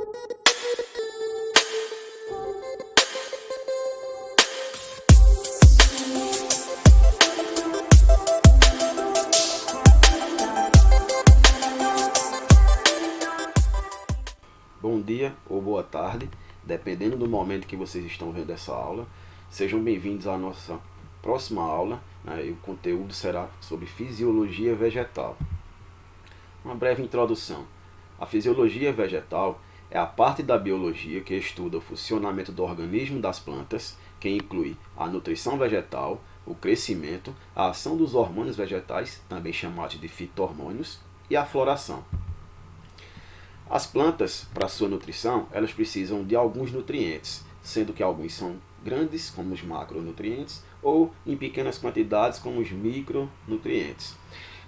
Bom dia ou boa tarde, dependendo do momento que vocês estão vendo essa aula. Sejam bem-vindos à nossa próxima aula, né? E o conteúdo será sobre fisiologia vegetal. Uma breve introdução. A fisiologia vegetal é a parte da biologia que estuda o funcionamento do organismo das plantas, que inclui a nutrição vegetal, o crescimento, a ação dos hormônios vegetais, também chamados de fito-hormônios, e a floração. As plantas, para sua nutrição, elas precisam de alguns nutrientes, sendo que alguns são grandes, como os macronutrientes, ou em pequenas quantidades, como os micronutrientes.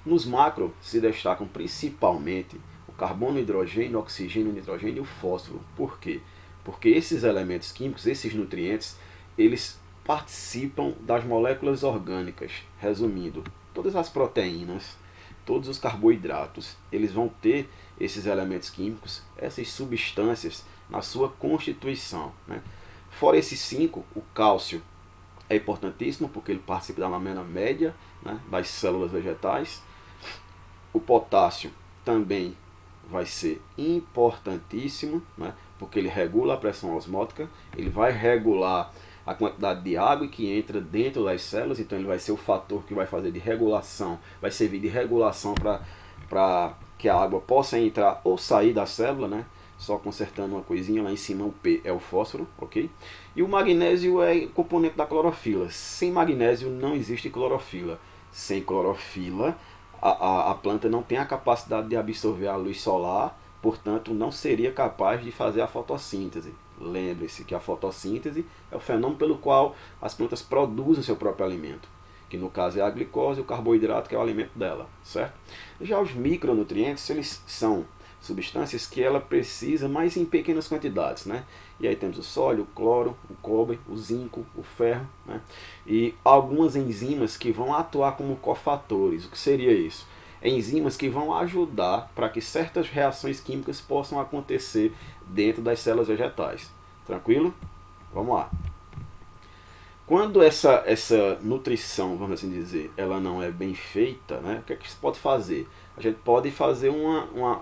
Nos macro se destacam principalmente o carbono, hidrogênio, oxigênio, nitrogênio e o fósforo. Por quê? Porque esses elementos químicos, esses nutrientes, eles participam das moléculas orgânicas. Resumindo, todas as proteínas, todos os carboidratos, eles vão ter esses elementos químicos, essas substâncias na sua constituição, né? Fora esses 5, o cálcio é importantíssimo porque ele participa da membrana média, né, das células vegetais. O potássio também vai ser importantíssimo, né, porque ele regula a pressão osmótica, ele vai regular a quantidade de água que entra dentro das células, então ele vai ser o fator que vai fazer de regulação, vai servir de regulação para que a água possa entrar ou sair da célula, né? Só consertando uma coisinha lá em cima, o P é o fósforo, ok? E o magnésio é componente da clorofila. Sem magnésio não existe clorofila. Sem clorofila, a planta não tem a capacidade de absorver a luz solar, portanto não seria capaz de fazer a fotossíntese. Lembre-se que a fotossíntese é o fenômeno pelo qual as plantas produzem seu próprio alimento, que no caso é a glicose e o carboidrato, que é o alimento dela, certo? Já os micronutrientes, eles são substâncias que ela precisa, mas em pequenas quantidades, né? E aí temos o sódio, o cloro, o cobre, o zinco, o ferro, né? E algumas enzimas que vão atuar como cofatores. O que seria isso? Enzimas que vão ajudar para que certas reações químicas possam acontecer dentro das células vegetais. Tranquilo? Vamos lá. Quando essa nutrição, vamos assim dizer, ela não é bem feita, né, o que é que se pode fazer? A gente pode fazer uma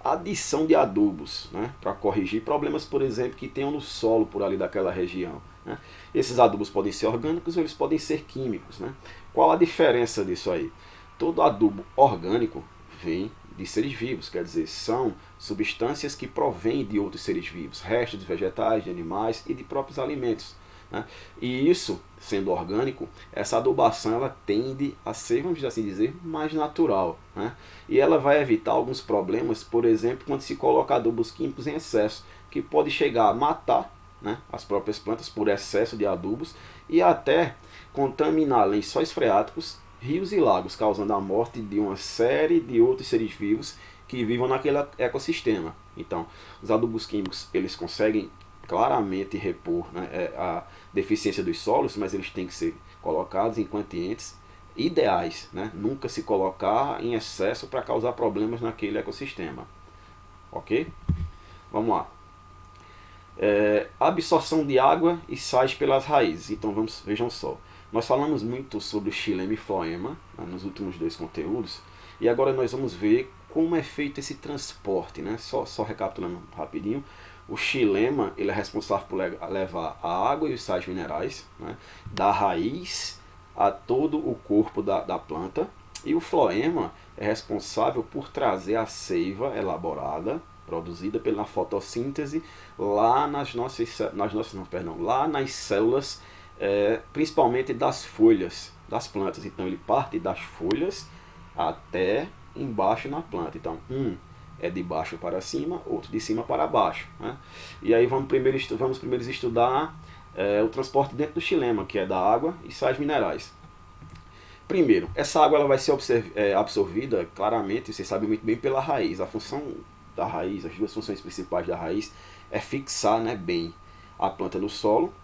adição de adubos, né, para corrigir problemas, por exemplo, que tenham no solo por ali daquela região, né? Esses adubos podem ser orgânicos ou eles podem ser químicos, né? Qual a diferença disso aí? Todo adubo orgânico vem de seres vivos, quer dizer, são substâncias que provêm de outros seres vivos, restos de vegetais, de animais e de próprios alimentos, né? E isso, sendo orgânico, essa adubação ela tende a ser, vamos assim dizer, mais natural, né? E ela vai evitar alguns problemas, por exemplo, quando se coloca adubos químicos em excesso, que pode chegar a matar, né, as próprias plantas por excesso de adubos e até contaminar lençóis freáticos, rios e lagos, causando a morte de uma série de outros seres vivos que vivam naquele ecossistema. Então, os adubos químicos eles conseguem claramente repor, né, a deficiência dos solos, mas eles têm que ser colocados em quantientes ideais, né? Nunca se colocar em excesso para causar problemas naquele ecossistema. Ok? Vamos lá. Absorção de água e sais pelas raízes. Então vejam só. Nós falamos muito sobre o xilema e floema, né, nos últimos 2 conteúdos, e agora nós vamos ver como é feito esse transporte, né? Só recapitulando rapidinho. O xilema ele é responsável por levar a água e os sais minerais, né, da raiz a todo o corpo da planta. E o floema é responsável por trazer a seiva elaborada, produzida pela fotossíntese, lá nas células, principalmente das folhas das plantas. Então ele parte das folhas até embaixo na planta. Então é de baixo para cima, outro de cima para baixo, né? E aí vamos primeiro estudar o transporte dentro do xilema, que é da água e sais minerais. Primeiro, essa água ela vai ser absorvida claramente, vocês sabem muito bem, pela raiz. A função da raiz, as 2 funções principais da raiz é fixar, né, bem a planta no solo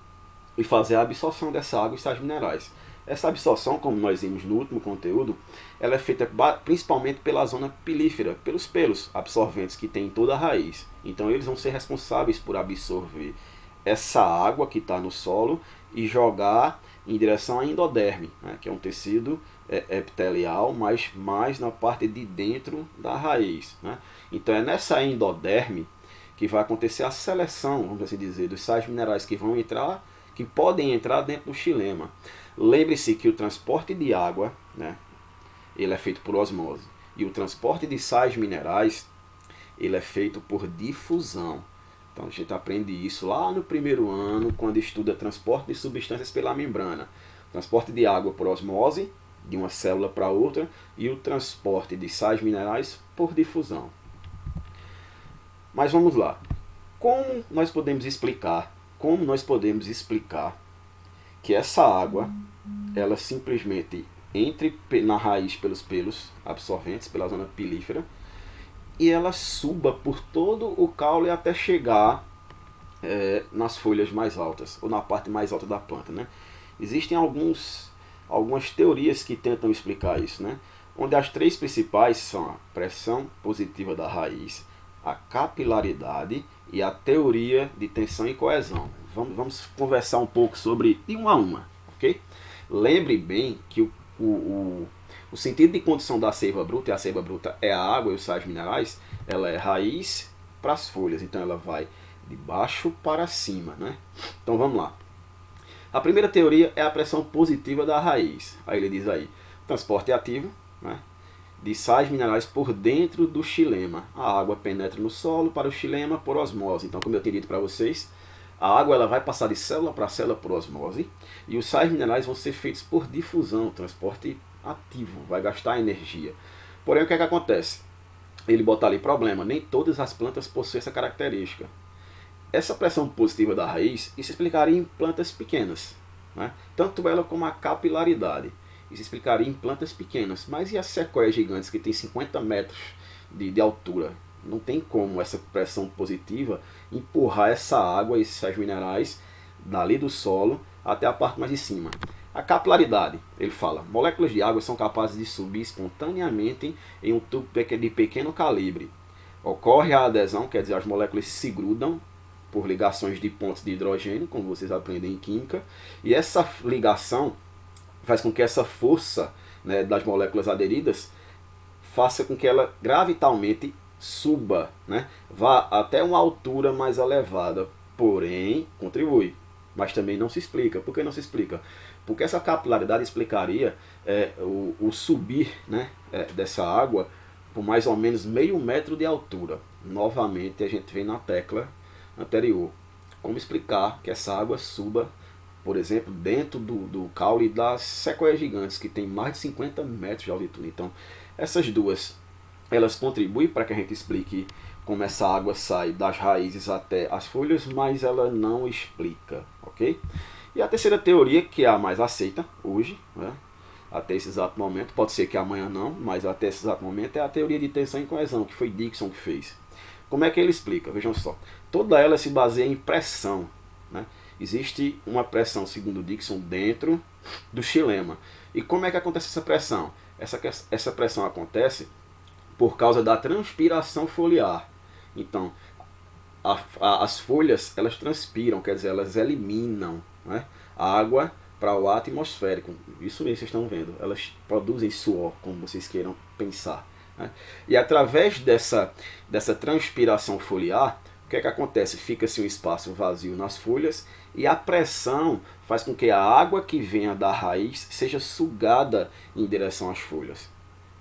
e fazer a absorção dessa água e sais minerais. Essa absorção, como nós vimos no último conteúdo, ela é feita principalmente pela zona pilífera, pelos pelos absorventes que tem em toda a raiz. Então eles vão ser responsáveis por absorver essa água que está no solo e jogar em direção à endoderme, né, que é um tecido epitelial, mas mais na parte de dentro da raiz, né? Então é nessa endoderme que vai acontecer a seleção, vamos assim dizer, dos sais minerais que vão entrar, que podem entrar dentro do xilema. Lembre-se que o transporte de água, né, ele é feito por osmose, e o transporte de sais minerais, ele é feito por difusão. Então a gente aprende isso lá no primeiro ano, quando estuda transporte de substâncias pela membrana. Transporte de água por osmose, de uma célula para outra, e o transporte de sais minerais por difusão. Mas vamos lá. Como nós podemos explicar que essa água, ela simplesmente entre na raiz pelos pelos absorventes, pela zona pilífera, e ela suba por todo o caule até chegar nas folhas mais altas, ou na parte mais alta da planta, né? Existem algumas teorias que tentam explicar isso, né? Onde as três principais são a pressão positiva da raiz, a capilaridade e a teoria de tensão e coesão. Vamos conversar um pouco sobre de uma a uma, ok? Lembre bem que o sentido de condução da seiva bruta, e a seiva bruta é a água e os sais minerais, ela é raiz para as folhas, então ela vai de baixo para cima, né? Então vamos lá. A primeira teoria é a pressão positiva da raiz. Aí ele diz aí, transporte ativo, né, de sais minerais por dentro do xilema. A água penetra no solo para o xilema por osmose. Então, como eu tinha dito para vocês, a água ela vai passar de célula para célula por osmose, e os sais minerais vão ser feitos por difusão, transporte ativo, vai gastar energia. Porém, o que é que acontece? Ele bota ali problema, nem todas as plantas possuem essa característica. Essa pressão positiva da raiz, isso explicaria em plantas pequenas, né? Tanto ela como a capilaridade. Isso explicaria em plantas pequenas. Mas e as sequoias gigantes que tem 50 metros de altura? Não tem como essa pressão positiva empurrar essa água, esses sais minerais, dali do solo até a parte mais de cima. A capilaridade, ele fala, moléculas de água são capazes de subir espontaneamente em um tubo de pequeno calibre. Ocorre a adesão, quer dizer, as moléculas se grudam por ligações de pontos de hidrogênio, como vocês aprendem em química, e essa ligação faz com que essa força, né, das moléculas aderidas faça com que ela gravitalmente suba, né, vá até uma altura mais elevada, porém contribui. Mas também não se explica. Por que não se explica? Porque essa capilaridade explicaria o subir, né, dessa água por mais ou menos meio metro de altura. Novamente a gente vem na tecla anterior. Como explicar que essa água suba, por exemplo, dentro do caule das sequoias gigantes, que tem mais de 50 metros de altitude. Então, essas duas, elas contribuem para que a gente explique como essa água sai das raízes até as folhas, mas ela não explica, ok? E a terceira teoria, que é a mais aceita hoje, né, até esse exato momento, pode ser que amanhã não, mas até esse exato momento, é a teoria de tensão e coesão, que foi Dickson que fez. Como é que ele explica? Vejam só. Toda ela se baseia em pressão, né? Existe uma pressão, segundo Dickson, dentro do xilema. E como é que acontece essa pressão? Essa pressão acontece por causa da transpiração foliar. Então, as folhas, elas transpiram, quer dizer, elas eliminam, né, a água para o ar atmosférico. Isso mesmo vocês estão vendo. Elas produzem suor, como vocês queiram pensar, né? E através dessa transpiração foliar, o que é que acontece? Fica-se um espaço vazio nas folhas e a pressão faz com que a água que venha da raiz seja sugada em direção às folhas,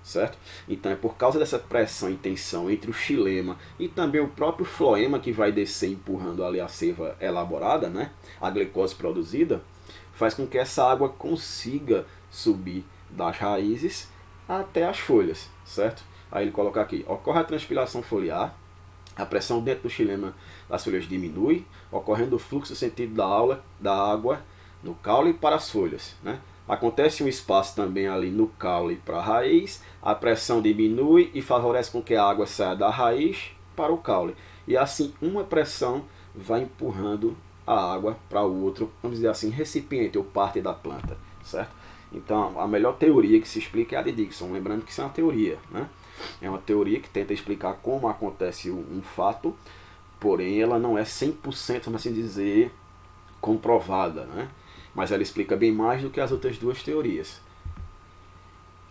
certo? Então é por causa dessa pressão e tensão entre o xilema e também o próprio floema que vai descer empurrando ali a seiva elaborada, né? A glicose produzida, faz com que essa água consiga subir das raízes até as folhas, certo? Aí ele coloca aqui, ocorre a transpiração foliar, a pressão dentro do xilema das folhas diminui, ocorrendo o fluxo sentido da água no caule para as folhas, né? Acontece um espaço também ali no caule para a raiz, a pressão diminui e favorece com que a água saia da raiz para o caule. E assim uma pressão vai empurrando a água para o outro, vamos dizer assim, recipiente ou parte da planta, certo? Então, a melhor teoria que se explica é a de Dickson, lembrando que isso é uma teoria, né? É uma teoria que tenta explicar como acontece um fato, porém ela não é 100%, vamos assim dizer, comprovada, né? Mas ela explica bem mais do que as outras duas teorias.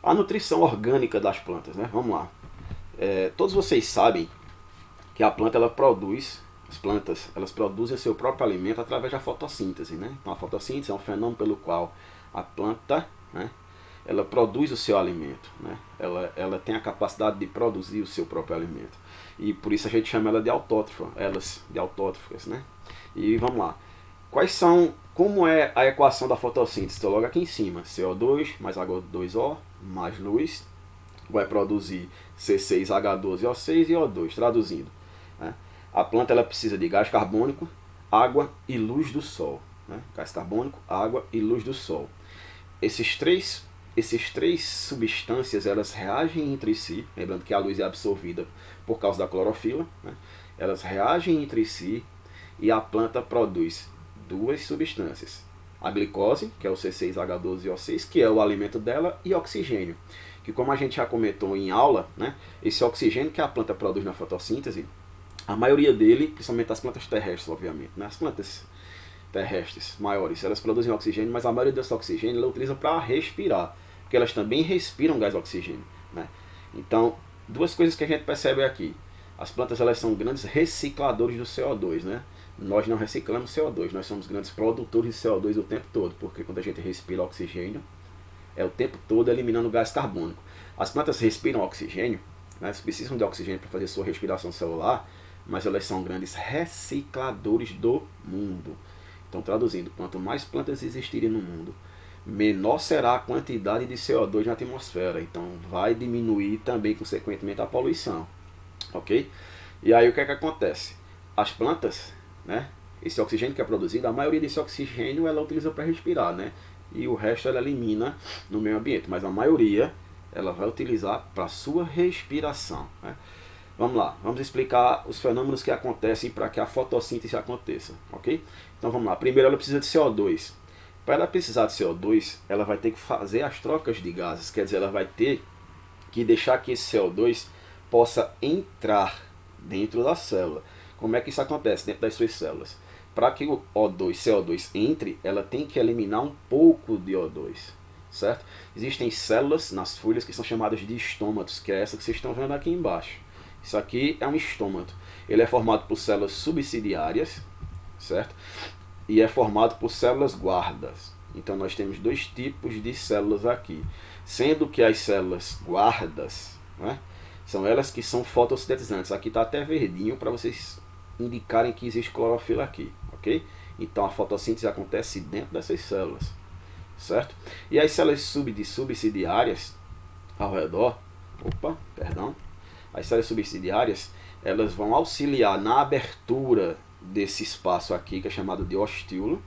A nutrição orgânica das plantas, né? Vamos lá. Todos vocês sabem que a planta ela produz, as plantas elas produzem seu próprio alimento através da fotossíntese, né? Então a fotossíntese é um fenômeno pelo qual a planta, né, ela produz o seu alimento, né? Ela tem a capacidade de produzir o seu próprio alimento. E por isso a gente chama ela de autótrofa, elas de autótrofas, né? E vamos lá. Como é a equação da fotossíntese? Estou logo aqui em cima. CO2 mais H2O mais luz vai produzir C6H12O6 e O2, traduzindo, né? A planta ela precisa de gás carbônico, água e luz do sol, né? Gás carbônico, água e luz do sol. Esses três substâncias elas reagem entre si, lembrando que a luz é absorvida por causa da clorofila, né? Elas reagem entre si e a planta produz duas substâncias: a glicose, que é o C6H12O6, que é o alimento dela, e oxigênio, que como a gente já comentou em aula, né, esse oxigênio que a planta produz na fotossíntese, a maioria dele, principalmente as plantas terrestres, obviamente, né, as plantas terrestres maiores, elas produzem oxigênio, mas a maioria desse oxigênio ela utiliza para respirar, porque elas também respiram gás oxigênio, né? Então, duas coisas que a gente percebe aqui: as plantas elas são grandes recicladores do CO2, né? Nós não reciclamos CO2, nós somos grandes produtores de CO2 o tempo todo, porque quando a gente respira oxigênio, é o tempo todo eliminando gás carbônico. As plantas respiram oxigênio, né? Elas precisam de oxigênio para fazer sua respiração celular, mas elas são grandes recicladores do mundo. Então, traduzindo, quanto mais plantas existirem no mundo, menor será a quantidade de CO2 na atmosfera. Então, vai diminuir também, consequentemente, a poluição. Ok? E aí, o que é que acontece? As plantas, né, esse oxigênio que é produzido, a maioria desse oxigênio ela utiliza para respirar, né? E o resto ela elimina no meio ambiente. Mas a maioria ela vai utilizar para sua respiração, né? Vamos lá, vamos explicar os fenômenos que acontecem para que a fotossíntese aconteça, ok? Então vamos lá, primeiro ela precisa de CO2. Para ela precisar de CO2, ela vai ter que fazer as trocas de gases, quer dizer, ela vai ter que deixar que esse CO2 possa entrar dentro da célula. Como é que isso acontece dentro das suas células? Para que o CO2 entre, ela tem que eliminar um pouco de O2, certo? Existem células nas folhas que são chamadas de estômatos, que é essa que vocês estão vendo aqui embaixo. Isso aqui é um estômato. Ele é formado por células subsidiárias, certo? E é formado por células guardas. Então nós temos dois tipos de células aqui. Sendo que as células guardas, né, são elas que são fotossintetizantes. Aqui está até verdinho para vocês indicarem que existe clorofila aqui, ok? Então a fotossíntese acontece dentro dessas células, certo? E as células subsidiárias ao redor, as células subsidiárias, elas vão auxiliar na abertura desse espaço aqui, que é chamado de ostíolo,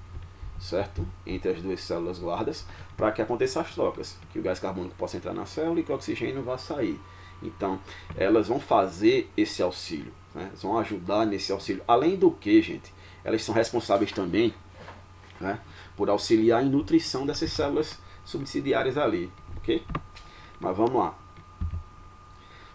certo? Entre as duas células guardas, para que aconteçam as trocas, que o gás carbônico possa entrar na célula e que o oxigênio vá sair. Então, elas vão fazer esse auxílio, né? Elas vão ajudar nesse auxílio. Além do que, gente, elas são responsáveis também, né, por auxiliar em nutrição dessas células subsidiárias ali, ok? Mas vamos lá.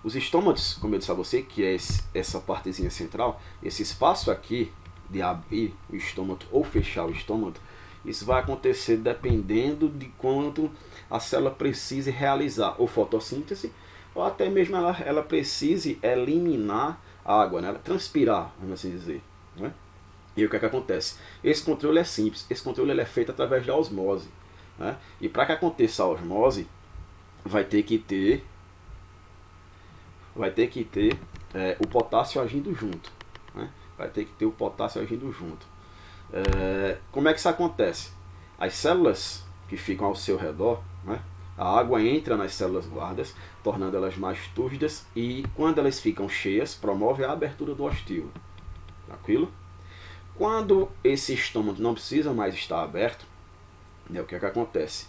Os estômatos, como eu disse a você, que é essa partezinha central, esse espaço aqui de abrir o estômato ou fechar o estômato, isso vai acontecer dependendo de quanto a célula precise realizar ou fotossíntese, ou até mesmo ela precise eliminar a água, né? Ela transpirar, vamos assim dizer, né? E o que é que acontece? Esse controle é simples, esse controle ele é feito através da osmose, né? E para que aconteça a osmose, vai ter que ter o potássio agindo junto, né? Vai ter que ter o potássio agindo junto. Como é que isso acontece? As células que ficam ao seu redor, né, a água entra nas células guardas, tornando elas mais túrgidas, e quando elas ficam cheias, promove a abertura do ostíolo. Tranquilo? Quando esse estômago não precisa mais estar aberto, né, o que é que acontece?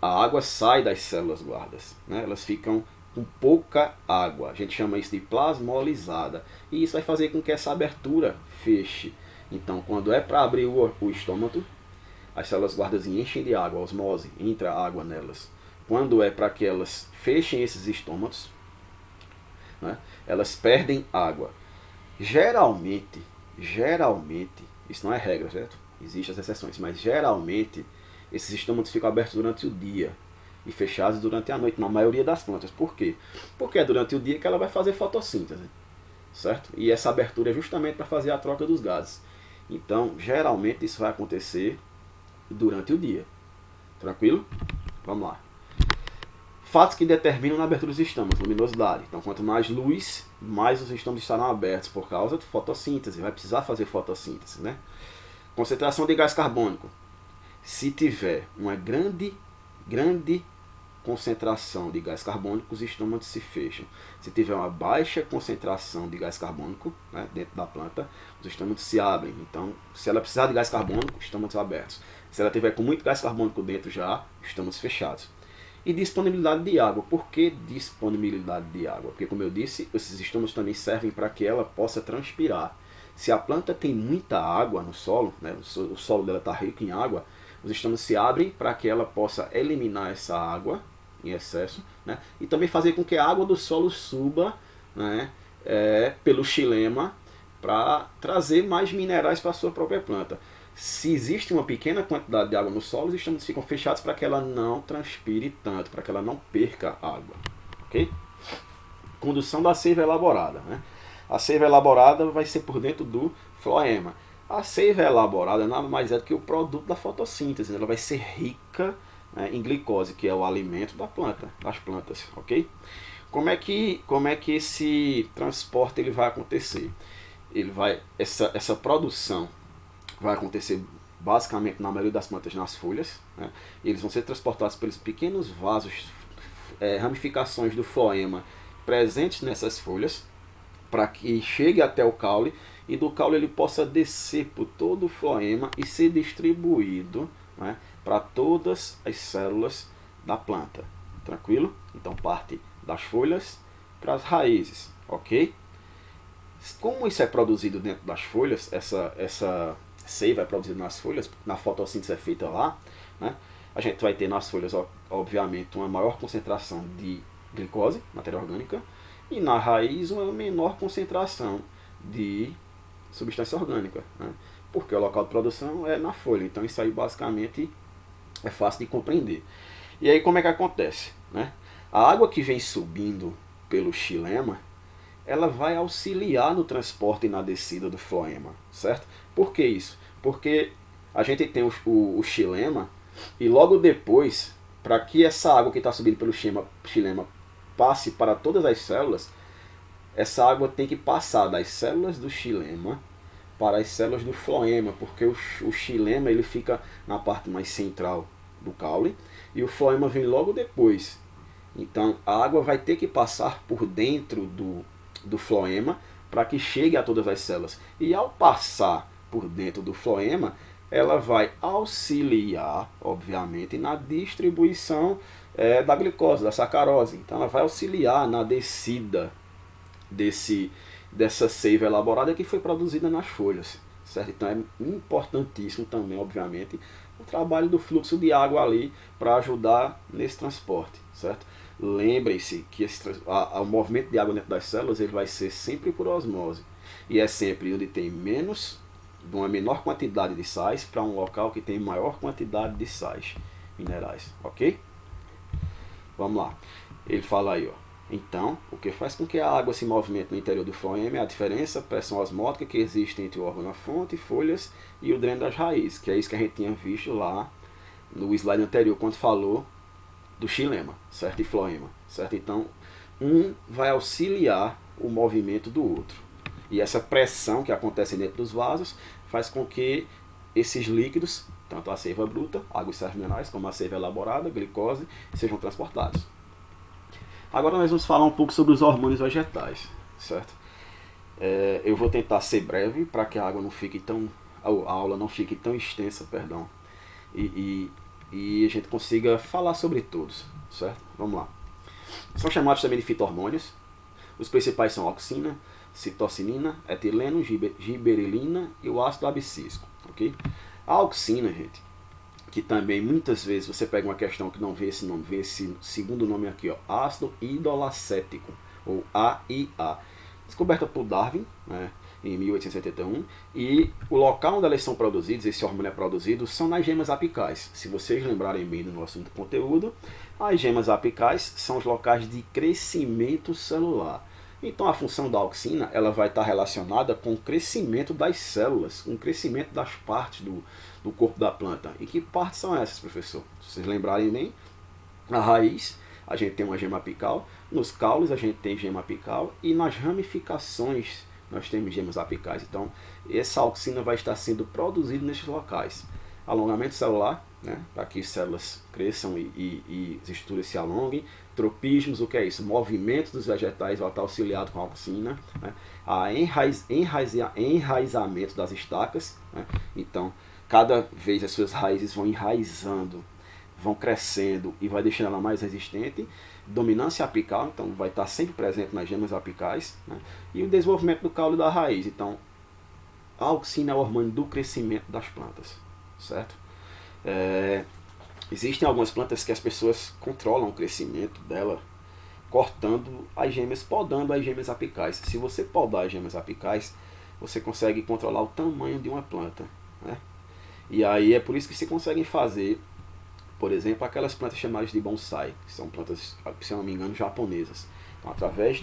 A água sai das células guardas, né? Elas ficam com pouca água. A gente chama isso de plasmolizada. E isso vai fazer com que essa abertura feche. Então, quando é para abrir o estômago, as células guardas enchem de água, a osmose, entra água nelas. Quando é para que elas fechem esses estômatos, né, elas perdem água. Geralmente, isso não é regra, certo? Existem as exceções, mas geralmente esses estômatos ficam abertos durante o dia e fechados durante a noite, na maioria das plantas. Por quê? Porque é durante o dia que ela vai fazer fotossíntese, certo? E essa abertura é justamente para fazer a troca dos gases. Então, geralmente isso vai acontecer durante o dia. Tranquilo? Vamos lá. Fatos que determinam a abertura dos estômagos, luminosidade. Então, quanto mais luz, mais os estômagos estarão abertos por causa de fotossíntese. Vai precisar fazer fotossíntese, né? Concentração de gás carbônico. Se tiver uma grande concentração de gás carbônico, os estômagos se fecham. Se tiver uma baixa concentração de gás carbônico, né, dentro da planta, os estômagos se abrem. Então, se ela precisar de gás carbônico, estômagos abertos. Se ela tiver com muito gás carbônico dentro já, estômagos fechados. E disponibilidade de água. Por que disponibilidade de água? Porque, como eu disse, esses estômagos também servem para que ela possa transpirar. Se a planta tem muita água no solo, né, o solo dela está rico em água, os estômagos se abrem para que ela possa eliminar essa água em excesso, né, e também fazer com que a água do solo suba, né, pelo xilema para trazer mais minerais para a sua própria planta. Se existe uma pequena quantidade de água no solo, os estômagos ficam fechados para que ela não transpire tanto, para que ela não perca água. Ok? Condução da seiva elaborada. Né? A seiva elaborada vai ser por dentro do floema. A seiva elaborada nada mais é do que o produto da fotossíntese. Ela vai ser rica, né, em glicose, que é o alimento da planta, das plantas. Ok? Como é que esse transporte ele vai acontecer? Essa produção vai acontecer basicamente na maioria das plantas nas folhas, né? Eles vão ser transportados pelos pequenos vasos, ramificações do floema presentes nessas folhas, para que chegue até o caule, e do caule ele possa descer por todo o floema e ser distribuído, né, para todas as células da planta. Tranquilo? Então parte das folhas para as raízes, ok? Como isso é produzido dentro das folhas, essa seiva é produzida nas folhas, na fotossíntese é feita lá, né? A gente vai ter nas folhas, obviamente, uma maior concentração de glicose, matéria orgânica, e na raiz uma menor concentração de substância orgânica, né? Porque o local de produção é na folha, então isso aí basicamente é fácil de compreender. E aí como é que acontece? Né? A água que vem subindo pelo xilema, ela vai auxiliar no transporte e na descida do floema, certo? Por que isso? Porque a gente tem o xilema, e logo depois, para que essa água que está subindo pelo xilema passe para todas as células, essa água tem que passar das células do xilema para as células do floema, porque o xilema ele fica na parte mais central do caule, e o floema vem logo depois. Então a água vai ter que passar por dentro do floema para que chegue a todas as células. E ao passar por dentro do floema, ela vai auxiliar, obviamente, na distribuição da glicose, da sacarose. Então ela vai auxiliar na descida dessa seiva elaborada que foi produzida nas folhas. Certo? Então é importantíssimo também, obviamente, o trabalho do fluxo de água ali para ajudar nesse transporte. Certo? Lembrem-se que o movimento de água dentro das células ele vai ser sempre por osmose. E é sempre onde tem uma menor quantidade de sais para um local que tem maior quantidade de sais minerais. Ok? Vamos lá. Ele fala aí, ó. Então, o que faz com que a água se movimente no interior do floema é a diferença, pressão osmótica que existe entre o órgão da fonte, folhas e o dreno das raízes, que é isso que a gente tinha visto lá no slide anterior, quando falou do xilema, certo? E floema, certo? Então, um vai auxiliar o movimento do outro. E essa pressão que acontece dentro dos vasos faz com que esses líquidos, tanto a seiva bruta, águas sais minerais, como a seiva elaborada, glicose, sejam transportados. Agora nós vamos falar um pouco sobre os hormônios vegetais, certo? Eu vou tentar ser breve para que a água não fique a aula não fique tão extensa, perdão, e a gente consiga falar sobre todos, certo? Vamos lá. São chamados também de fito-hormônios. Os principais são a auxina, citocinina, etileno, giberelina e o ácido abscísico, ok? A auxina, gente, que também muitas vezes você pega uma questão que não vê esse nome, vê esse segundo nome aqui, ó, ácido idolacético, ou AIA, descoberta por Darwin, né, em 1871, e o local onde elas são produzidas, esse hormônio é produzido, são nas gemas apicais. Se vocês lembrarem bem do nosso conteúdo, as gemas apicais são os locais de crescimento celular. Então a função da auxina ela vai estar relacionada com o crescimento das células, com o crescimento das partes do corpo da planta. E que partes são essas, professor? Se vocês lembrarem bem, na raiz a gente tem uma gema apical, nos caules a gente tem gema apical e nas ramificações nós temos gemas apicais. Então essa auxina vai estar sendo produzida nesses locais. Alongamento celular, né, para que as células cresçam e as estruturas se alonguem. Tropismos, o que é isso? Movimento dos vegetais vai estar auxiliado com a auxina. Né? A enraizamento das estacas. Né? Então, cada vez as suas raízes vão enraizando, vão crescendo e vai deixando ela mais resistente. Dominância apical, então vai estar sempre presente nas gemas apicais. Né? E o desenvolvimento do caule da raiz. Então, a auxina é o hormônio do crescimento das plantas. Certo? Existem algumas plantas que as pessoas controlam o crescimento dela cortando as gemas, podando as gemas apicais. Se você podar as gemas apicais, você consegue controlar o tamanho de uma planta. Né? E aí é por isso que se conseguem fazer, por exemplo, aquelas plantas chamadas de bonsai, que são plantas, se eu não me engano, japonesas. Então, através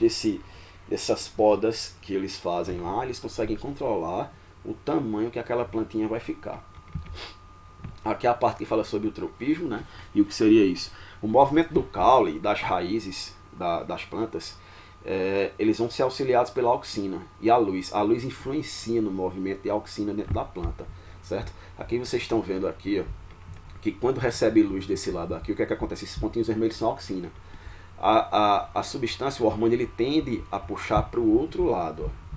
dessas podas que eles fazem lá, eles conseguem controlar o tamanho que aquela plantinha vai ficar. Aqui é a parte que fala sobre o tropismo, né? E o que seria isso? O movimento do caule, das raízes das plantas, eles vão ser auxiliados pela auxina e a luz. A luz influencia no movimento de auxina dentro da planta, certo? Aqui vocês estão vendo aqui, ó, que quando recebe luz desse lado aqui, o que é que acontece? Esses pontinhos vermelhos são a auxina. A substância, o hormônio, ele tende a puxar para o outro lado, ó.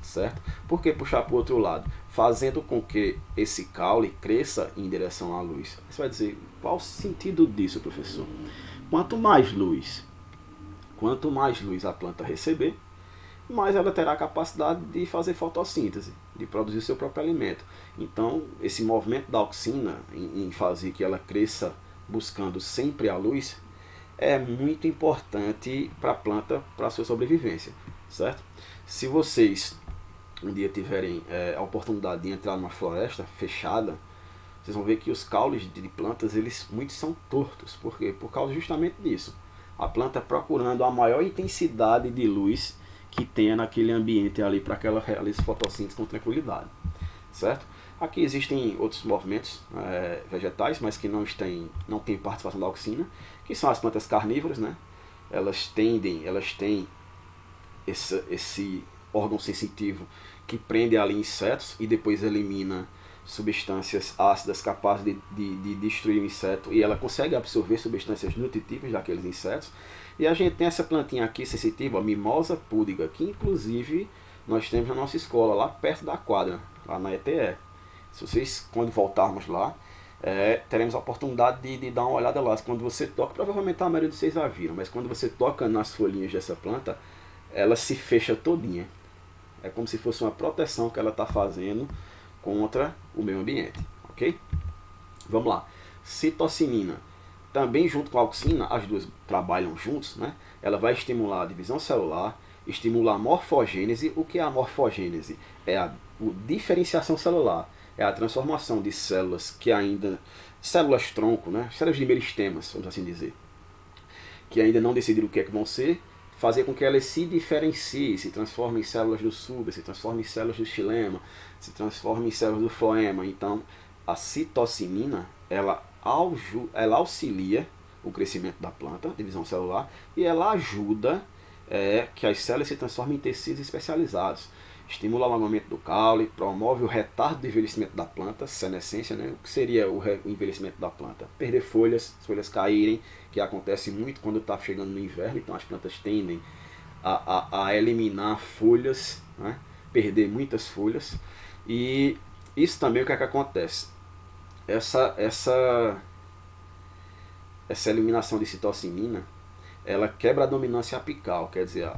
Certo? Por que puxar para o outro lado? Fazendo com que esse caule cresça em direção à luz. Você vai dizer, qual o sentido disso, professor? Quanto mais luz a planta receber, mais ela terá a capacidade de fazer fotossíntese, de produzir o seu próprio alimento. Então, esse movimento da auxina em fazer que ela cresça buscando sempre a luz, é muito importante para a planta, para a sua sobrevivência. Certo? Se vocês um dia tiverem a oportunidade de entrar numa floresta fechada, vocês vão ver que os caules de plantas, muitos são tortos. Por quê? Por causa justamente disso. A planta procurando a maior intensidade de luz que tenha naquele ambiente ali para que ela realize fotossíntese com tranquilidade. Certo? Aqui existem outros movimentos vegetais, mas que não têm participação da auxina, que são as plantas carnívoras, né? Elas têm esse órgão sensitivo que prende ali insetos e depois elimina substâncias ácidas capazes de destruir o inseto, e ela consegue absorver substâncias nutritivas daqueles insetos. E a gente tem essa plantinha aqui sensitiva, a Mimosa púdica, que inclusive nós temos na nossa escola, lá perto da quadra, lá na ETE. Se vocês, quando voltarmos lá, teremos a oportunidade de dar uma olhada lá. Quando você toca, provavelmente a maioria de vocês já viram, mas quando você toca nas folhinhas dessa planta, ela se fecha todinha. É como se fosse uma proteção que ela está fazendo contra o meio ambiente. Ok? Vamos lá. Citocinina. Também junto com a auxina, as duas trabalham juntos, né? Ela vai estimular a divisão celular, estimular a morfogênese. O que é a morfogênese? É a diferenciação celular. É a transformação de células células tronco, né? Células de meristemas, vamos assim dizer, que ainda não decidiram o que é que vão ser, fazer com que elas se diferenciem, se transformem em células do suba, se transformem em células do xilema, se transformem em células do floema. Então, a citocinina, ela auxilia o crescimento da planta, divisão celular, e ela ajuda que as células se transformem em tecidos especializados. Estimula o alongamento do caule, promove o retardo de envelhecimento da planta, senescência, né? O que seria o envelhecimento da planta? Perder folhas, as folhas caírem, que acontece muito quando está chegando no inverno, então as plantas tendem a eliminar folhas, né? Perder muitas folhas. E isso também o que é que acontece? Essa eliminação de citocinina, ela quebra a dominância apical, quer dizer,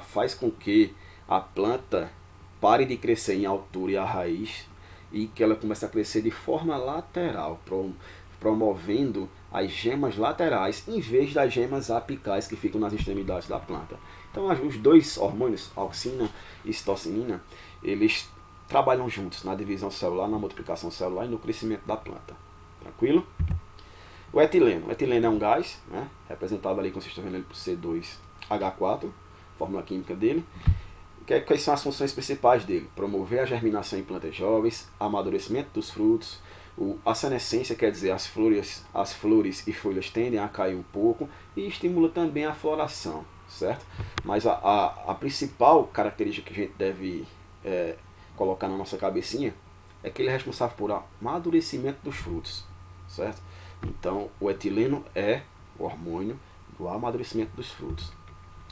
faz com que a planta pare de crescer em altura e a raiz e que ela começa a crescer de forma lateral, promovendo as gemas laterais em vez das gemas apicais que ficam nas extremidades da planta. Então os dois hormônios, auxina e citocinina, eles trabalham juntos na divisão celular, na multiplicação celular e no crescimento da planta. Tranquilo? O etileno. O etileno é um gás, né, representado ali, como vocês estão vendo, por C2H4, fórmula química dele. Quais são as funções principais dele? Promover a germinação em plantas jovens, amadurecimento dos frutos, a senescência, quer dizer, as flores e folhas tendem a cair um pouco, e estimula também a floração, certo? Mas a principal característica que a gente deve colocar na nossa cabecinha é que ele é responsável por amadurecimento dos frutos, certo? Então, o etileno é o hormônio do amadurecimento dos frutos.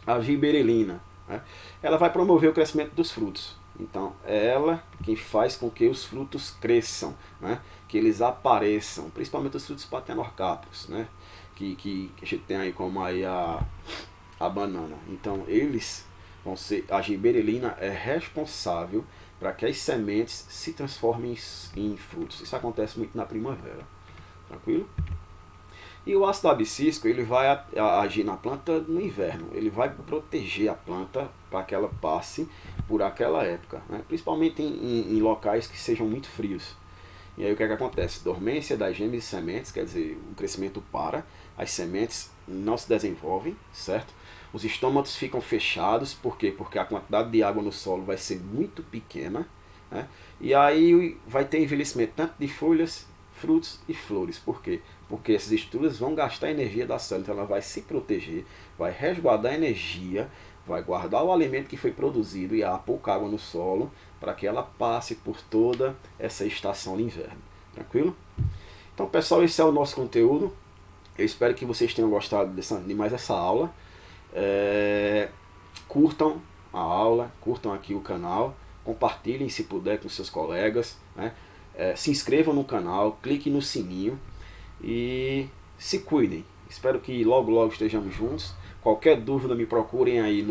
A giberelina, né, ela vai promover o crescimento dos frutos. Então, é ela quem faz com que os frutos cresçam, né, que eles apareçam, principalmente os frutos patenorcápicos, né, que a gente tem aí como aí a banana. Então, a giberelina é responsável para que as sementes se transformem em frutos. Isso acontece muito na primavera. Tranquilo? E o ácido abscísico, ele vai agir na planta no inverno. Ele vai proteger a planta para que ela passe por aquela época, né? Principalmente em locais que sejam muito frios. E aí o que é que acontece? Dormência das gemas e sementes, quer dizer, o crescimento para, as sementes não se desenvolvem, certo? Os estômatos ficam fechados, por quê? Porque a quantidade de água no solo vai ser muito pequena, né? E aí vai ter envelhecimento tanto de folhas, frutos e flores. Por quê? Porque essas estruturas vão gastar energia da célula, então ela vai se proteger, vai resguardar a energia, vai guardar o alimento que foi produzido e há pouca água no solo para que ela passe por toda essa estação de inverno. Tranquilo? Então, pessoal, esse é o nosso conteúdo. Eu espero que vocês tenham gostado de mais essa aula. Curtam a aula, curtam aqui o canal, compartilhem se puder com seus colegas, né? Se inscrevam no canal, cliquem no sininho e se cuidem. Espero que logo logo estejamos juntos. Qualquer dúvida me procurem aí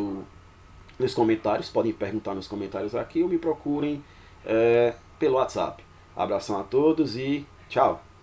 nos comentários, podem perguntar nos comentários aqui ou me procurem pelo WhatsApp. Abração a todos e tchau!